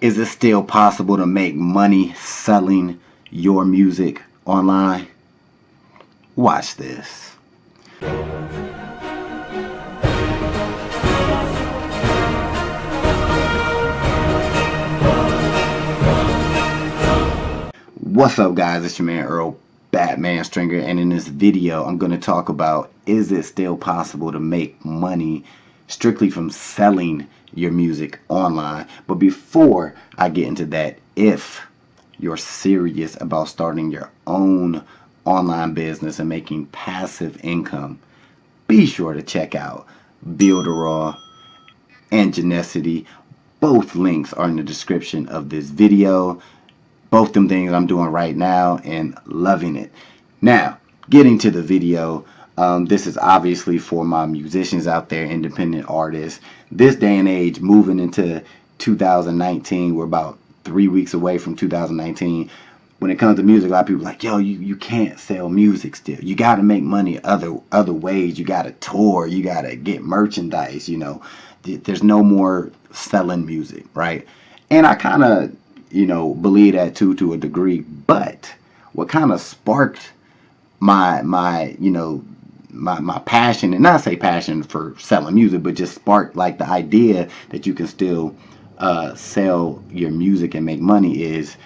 Is it still possible to make money selling your music online? Watch this. What's up, guys? It's your man Earl Batman Stringer, and in this video I'm going to talk about, is it still possible to make money strictly from selling your music online? But before I get into that, if you're serious about starting your own online business and making passive income, be sure to check out Builderall and Genesity. Both links are in the description of this video. Both them things I'm doing right now and loving it. Now, getting to the video, this is obviously for my musicians out there, independent artists. This day and age, moving into 2019, we're about 3 weeks away from 2019. When it comes to music, a lot of people are like, yo, you can't sell music still. You got to make money other ways. You got to tour. You got to get merchandise, you know. There's no more selling music, right? And I kind of, believe that too, to a degree. But what kind of sparked my passion, and not say passion for selling music, but just sparked like the idea that you can still sell your music and make money, is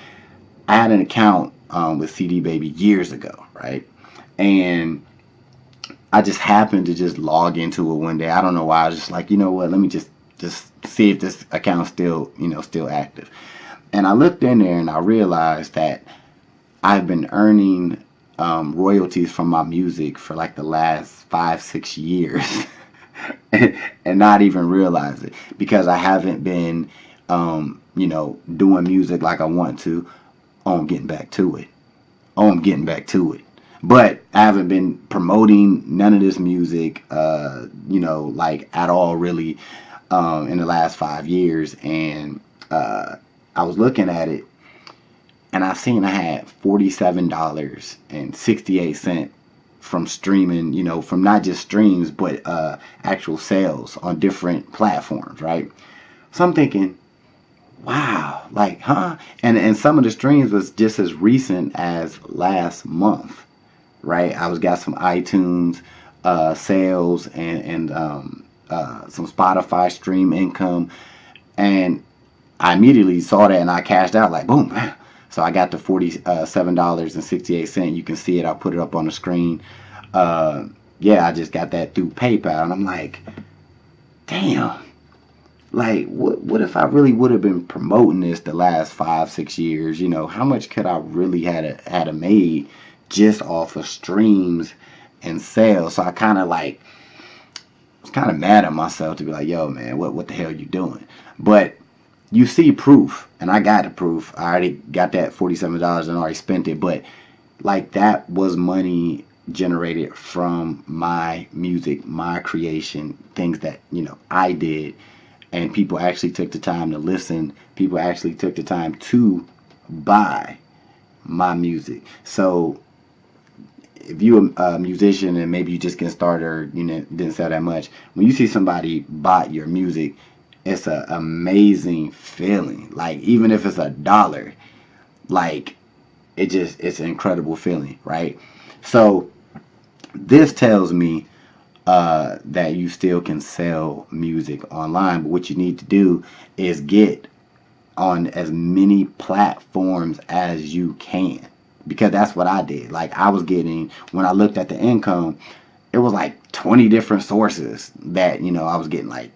I had an account with CD Baby years ago, right? And I just happened to just log into it one day. I don't know why. I was just like, you know what? Let me just see if this account's still active. And I looked in there and I realized that I've been earning royalties from my music for like the last 5-6 years and not even realize it, because I haven't been, doing music like I want to. Oh, I'm getting back to it. But I haven't been promoting none of this music, like at all really, in the last 5 years. And I was looking at it, and I seen I had $47.68 from streaming, from not just streams, but actual sales on different platforms, right? So I'm thinking, wow, like, huh? And some of the streams was just as recent as last month, right? I got some iTunes sales and some Spotify stream income, and I immediately saw that and I cashed out, like, boom, bam. So I got the $47.68. You can see it. I'll put it up on the screen. I just got that through PayPal, and I'm like, damn. Like, what if I really would have been promoting this the last 5-6 years? How much could I really had made just off of streams and sales? So I kind of was kind of mad at myself to be like, yo, man, what the hell you doing? But you see proof, and I got the proof. I already got that $47 and already spent it. But like, that was money generated from my music, my creation, things that I did. And people actually took the time to listen. People actually took the time to buy my music. So if you're a musician and maybe you just getting started or didn't sell that much, when you see somebody bought your music, it's an amazing feeling. Like, even if it's $1, like, it's an incredible feeling, right? So this tells me that you still can sell music online, but what you need to do is get on as many platforms as you can, because that's what I did. Like, I was getting, when I looked at the income, it was like 20 different sources that I was getting, like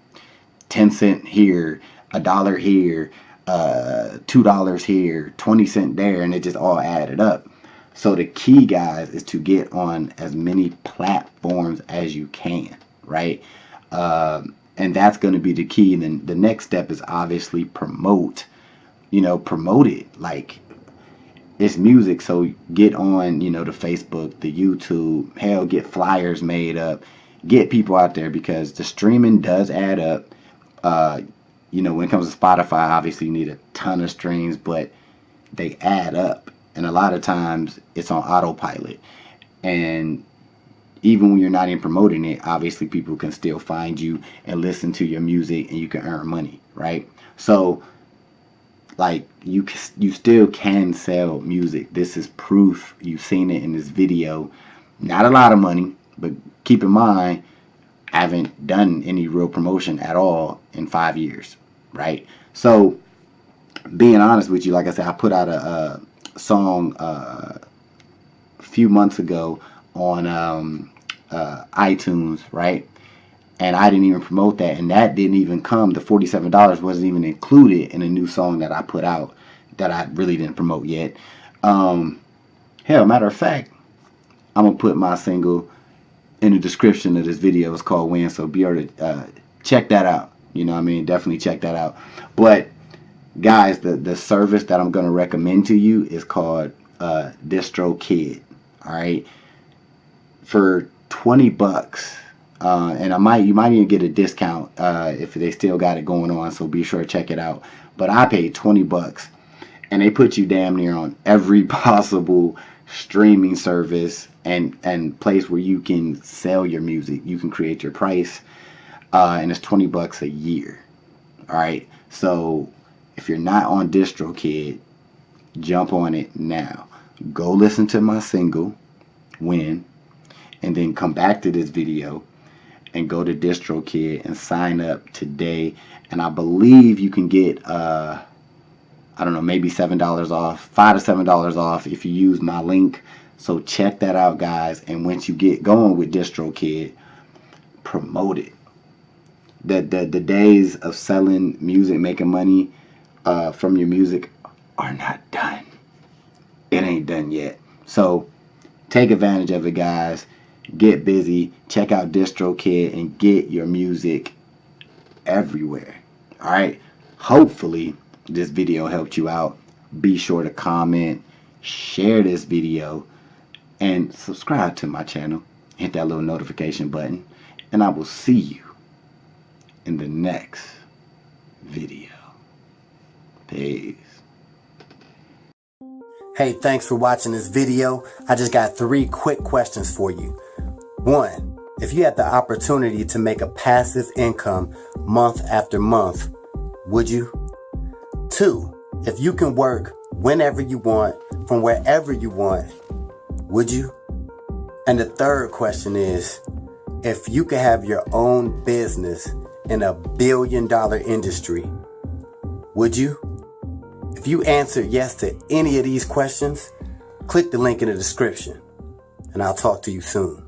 10 cent here, $1 here, $2 here, 20 cent there, and it just all added up. So the key, guys, is to get on as many platforms as you can, right? And that's going to be the key. And then the next step is obviously promote it. Like, it's music, so get on, the Facebook, the YouTube, hell, get flyers made up, get people out there, because the streaming does add up. When it comes to Spotify, obviously you need a ton of streams, but they add up. And a lot of times it's on autopilot. And even when you're not even promoting it, obviously people can still find you and listen to your music, and you can earn money, right? So Like, you still can sell music. This is proof. You've seen it in this video. Not a lot of money, but keep in mind, I haven't done any real promotion at all in 5 years, right? So, being honest with you, like I said, I put out a song a few months ago on iTunes, right? And I didn't even promote that, and that didn't even come. The $47 wasn't even included in a new song that I put out that I really didn't promote yet. Hell, matter of fact, I'm gonna put my single in the description of this video. It's called Win, so be able to check that out. You know what I mean? Definitely check that out. But guys, the service that I'm gonna recommend to you is called DistroKid. All right, for 20 bucks. And you might even get a discount if they still got it going on, so be sure to check it out. But I paid 20 bucks, and they put you damn near on every possible streaming service and place where you can sell your music. You can create your price, and it's 20 bucks a year. All right, so if you're not on DistroKid, jump on it now. Go listen to my single, Win, and then come back to this video and go to DistroKid and sign up today. And I believe you can get I don't know, maybe $7 off, $5 to $7 off if you use my link. So check that out, guys. And once you get going with DistroKid, promote it. The days of selling music, making money from your music are not done. It ain't done yet. So take advantage of it, guys. Get busy. Check out DistroKid and get your music everywhere. All right. Hopefully this video helped you out. Be sure to comment, share this video, and subscribe to my channel. Hit that little notification button, and I will see you in the next video. Peace. Hey, thanks for watching this video. I just got 3 quick questions for you. 1, if you had the opportunity to make a passive income month after month, would you? 2, if you can work whenever you want, from wherever you want, would you? And the 3rd question is, if you could have your own business in a billion-dollar industry, would you? If you answered yes to any of these questions, click the link in the description, and I'll talk to you soon.